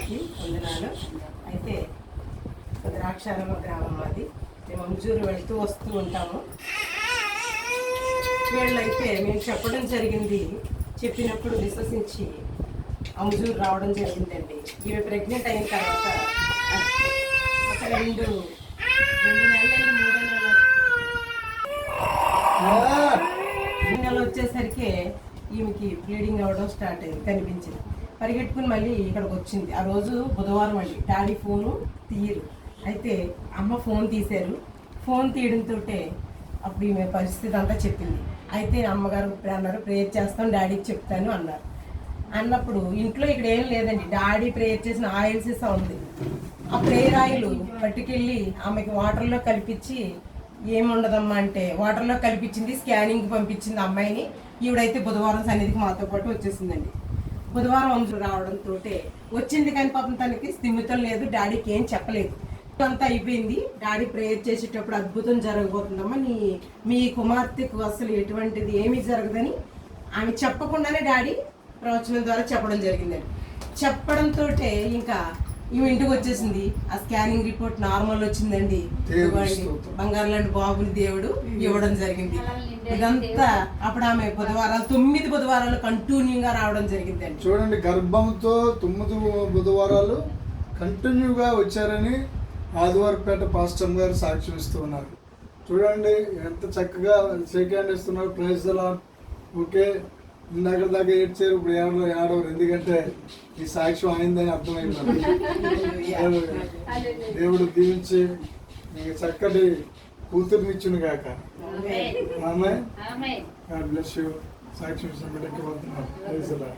అందరికీ వందనాలు. అయితే ద్రాక్షారామ గ్రామం అది. మేము అంజూరు వెళ్తూ వస్తూ ఉంటాము. వీళ్ళైతే మేము చెప్పడం జరిగింది, చెప్పినప్పుడు విశ్వసించి అంజూరు రావడం జరిగిందండి. ఈమె ప్రెగ్నెంట్ అయిన తర్వాత ఒక రెండు నెలలు 3 నెలలు వచ్చేసరికి ఈమెకి బ్లీడింగ్ అవ్వడం స్టార్ట్ అయింది, కనిపించింది. పరిగెట్టుకుని మళ్ళీ ఇక్కడికి వచ్చింది. ఆ రోజు బుధవారం అండి. డాడీ ఫోను తీయరు. అయితే అమ్మ ఫోన్ తీశారు. ఫోన్ తీయడంతో అప్పుడు ఈమె పరిస్థితి అంతా చెప్పింది. అయితే అమ్మగారు అన్నారు, ప్రేయర్ చేస్తాం, డాడీకి చెప్తాను అన్నారు. అన్నప్పుడు ఇంట్లో ఇక్కడ ఏం లేదండి, డాడీ ప్రేయర్ చేసిన ఆయిల్ సీసా ఉంది. ఆ ప్రేయర్ ఆయిల్ పట్టుకెళ్ళి ఆమెకి వాటర్లో కలిపించి, ఏముండదమ్మా అంటే వాటర్లో కలిపించింది, స్కానింగ్కి పంపించింది అమ్మాయిని. ఈవిడైతే బుధవారం సన్నిధికి మాతో పాటు వచ్చేసిందండి. బుధవారం అంజు రావడంతో వచ్చింది, కానీ పాపం తనకి స్థిమితం లేదు, డాడీకి ఏం చెప్పలేదు. అంతా అయిపోయింది. డాడీ ప్రేయర్ చేసేటప్పుడు అద్భుతం జరగబోతుందమ్మా, మీ కుమార్తెకు అసలు ఎటువంటిది ఏమీ జరగదని ఆమె చెప్పకుండానే డాడీ ప్రవచనం ద్వారా చెప్పడం జరిగిందండి. చెప్పడంతో ఇంకా ఈమె ఇంటికి వచ్చేసింది. ఆ స్కానింగ్ రిపోర్ట్ నార్మల్ వచ్చిందండి. బంగారు లాంటి బాబుని దేవుడు ఇవ్వడం జరిగింది. ఇదంతా అప్పుడు ఆమె 9 బుధవారాలు కంటిన్యూగా రావడం జరిగిందండి. చూడండి, గర్భంతో 9 బుధవారాలు కంటిన్యూగా వచ్చారని ఆదివారపేట పాస్టర్ గారు సాక్ష్యం ఇస్తూ ఉన్నారు. చూడండి ఎంత చక్కగా షేక్ హ్యాండ్ ఇస్తున్నారు. Praise the lord. ఓకే, ఇందాక దాకా ఏడ్చారు, ఇప్పుడు ఏడవరు, ఎందుకంటే ఈ సాక్ష్యం అయిందని అర్థమైంది. దేవుడు దీవించి మీకు చక్కటి కూతురునిచ్చును గాక. ఆమె గాడ్ బ్లెస్ యూ. సాక్ష్యం ఇచ్చిన బిడ్డకి వందనాలు. Praise the lord.